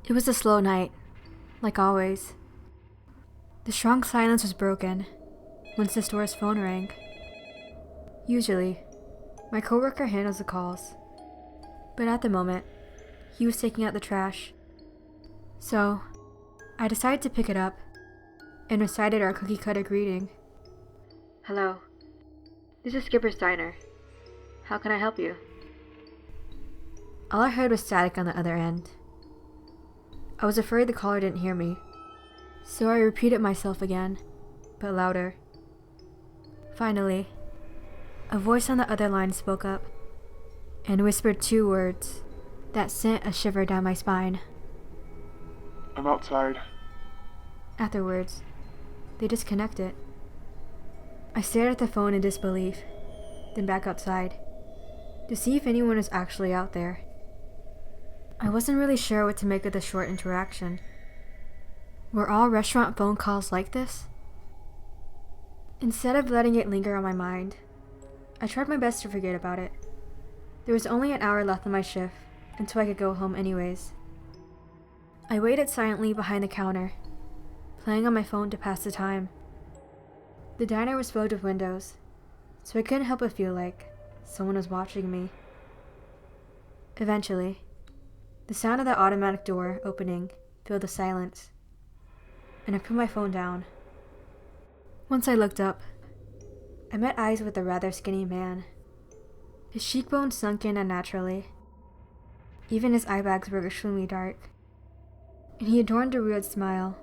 It was a slow night, like always. The strong silence was broken once the store's phone rang. Usually, my coworker handles the calls, but at the moment, he was taking out the trash. So, I decided to pick it up and recited our cookie-cutter greeting. "Hello, this is Skipper's Diner. How can I help you?" All I heard was static on the other end. I was afraid the caller didn't hear me, so I repeated myself again, but louder. Finally, a voice on the other line spoke up and whispered 2 words that sent a shiver down my spine. "I'm outside." Afterwards, they disconnected. I stared at the phone in disbelief, then back outside, to see if anyone was actually out there. I wasn't really sure what to make of the short interaction. Were all restaurant phone calls like this? Instead of letting it linger on my mind, I tried my best to forget about it. There was only an hour left on my shift until I could go home anyways. I waited silently behind the counter, playing on my phone to pass the time. The diner was filled with windows, so I couldn't help but feel like someone was watching me. Eventually, the sound of the automatic door opening filled the silence, and I put my phone down. Once I looked up, I met eyes with a rather skinny man. His cheekbones sunk in unnaturally. Even his eye bags were extremely dark, and he adorned a weird smile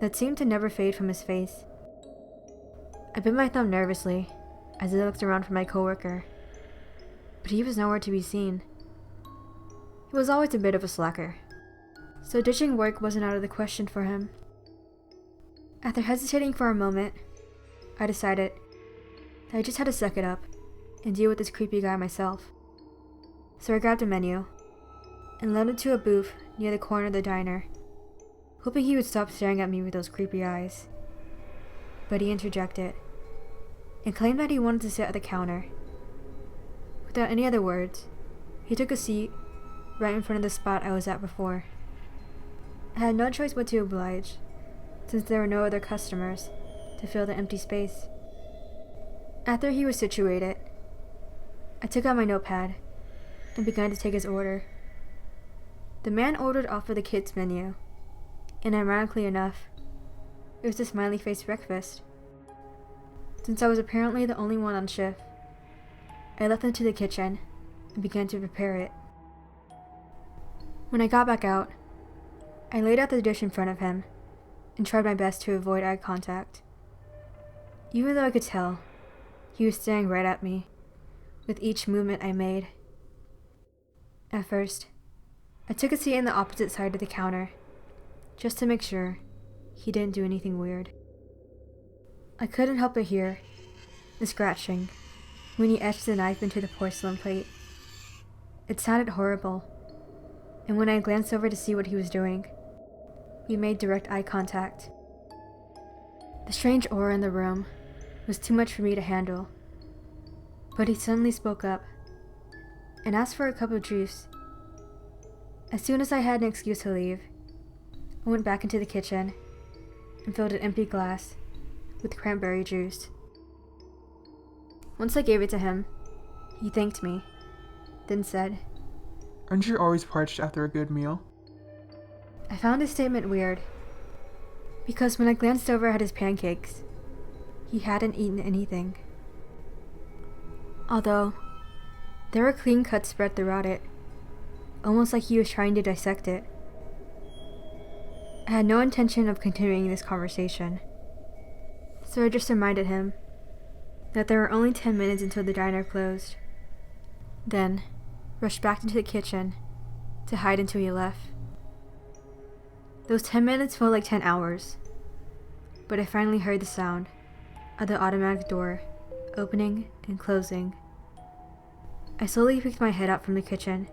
that seemed to never fade from his face. I bit my thumb nervously as I looked around for my coworker, but he was nowhere to be seen. He was always a bit of a slacker, so ditching work wasn't out of the question for him. After hesitating for a moment, I decided that I just had to suck it up and deal with this creepy guy myself. So I grabbed a menu and led him to a booth near the corner of the diner, hoping he would stop staring at me with those creepy eyes. But he interjected and claimed that he wanted to sit at the counter. Without any other words, he took a seat right in front of the spot I was at before. I had no choice but to oblige, since there were no other customers to fill the empty space. After he was situated, I took out my notepad and began to take his order. The man ordered off of the kids' menu, and ironically enough, it was a smiley face breakfast. Since I was apparently the only one on shift, I left him to the kitchen and began to prepare it. When I got back out, I laid out the dish in front of him and tried my best to avoid eye contact. Even though I could tell, he was staring right at me with each movement I made. At first, I took a seat in the opposite side of the counter, just to make sure he didn't do anything weird. I couldn't help but hear the scratching when he etched the knife into the porcelain plate. It sounded horrible, and when I glanced over to see what he was doing, we made direct eye contact. The strange aura in the room was too much for me to handle, but he suddenly spoke up and asked for a cup of juice. As soon as I had an excuse to leave, I went back into the kitchen and filled an empty glass with cranberry juice. Once I gave it to him, he thanked me, then said, "Aren't you always parched after a good meal?" I found his statement weird, because when I glanced over at his pancakes, he hadn't eaten anything. Although, there were clean cuts spread throughout it, almost like he was trying to dissect it. I had no intention of continuing this conversation, so I just reminded him that there were only 10 minutes until the diner closed, then rushed back into the kitchen to hide until he left. Those 10 minutes felt like 10 hours, but I finally heard the sound of the automatic door opening and closing. I slowly picked my head up from the kitchen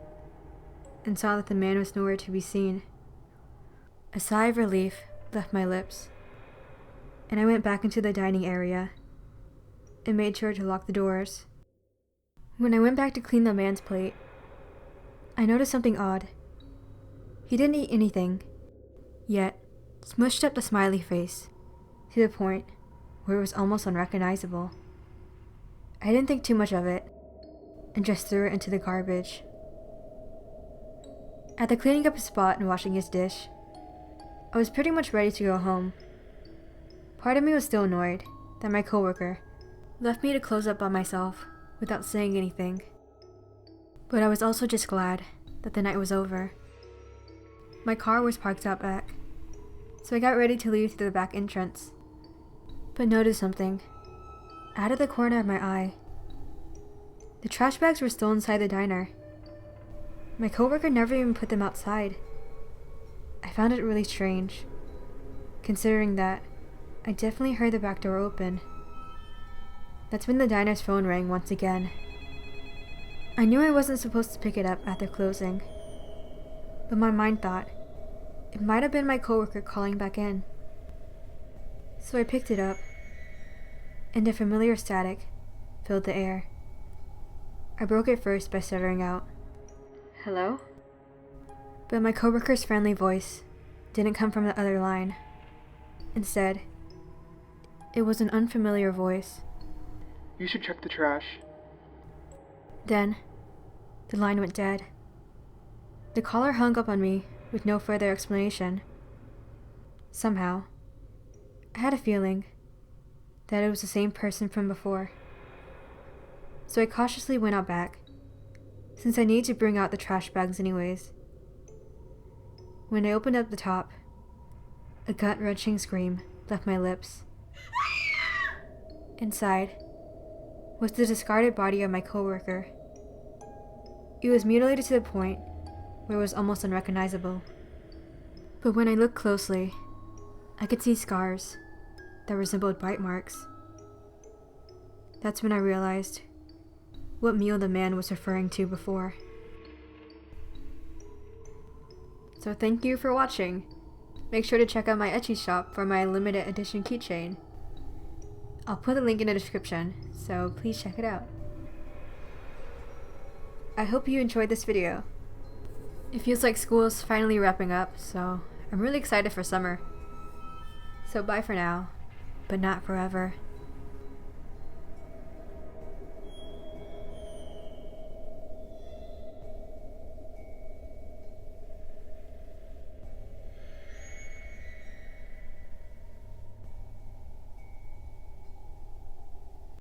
and saw that the man was nowhere to be seen. A sigh of relief left my lips, and I went back into the dining area and made sure to lock the doors. When I went back to clean the man's plate, I noticed something odd. He didn't eat anything, yet smushed up the smiley face to the point where it was almost unrecognizable. I didn't think too much of it and just threw it into the garbage. After cleaning up his spot and washing his dish, I was pretty much ready to go home. Part of me was still annoyed that my coworker left me to close up by myself without saying anything. But I was also just glad that the night was over. My car was parked out back, so I got ready to leave through the back entrance, but noticed something out of the corner of my eye. The trash bags were still inside the diner. My coworker never even put them outside. I found it really strange, considering that I definitely heard the back door open. That's when the diner's phone rang once again. I knew I wasn't supposed to pick it up after closing, but my mind thought it might have been my coworker calling back in. So I picked it up, and a familiar static filled the air. I broke it first by stuttering out, "Hello?" But my coworker's friendly voice didn't come from the other line. Instead, it was an unfamiliar voice. "You should check the trash." Then, the line went dead. The caller hung up on me with no further explanation. Somehow, I had a feeling that it was the same person from before. So I cautiously went out back, since I needed to bring out the trash bags anyways. When I opened up the top, a gut-wrenching scream left my lips. Inside was the discarded body of my coworker. It was mutilated to the point where it was almost unrecognizable. But when I looked closely, I could see scars that resembled bite marks. That's when I realized what meal the man was referring to before. So thank you for watching. Make sure to check out my Etsy shop for my limited edition keychain. I'll put the link in the description, so please check it out. I hope you enjoyed this video. It feels like school is finally wrapping up, so I'm really excited for summer. So bye for now, but not forever.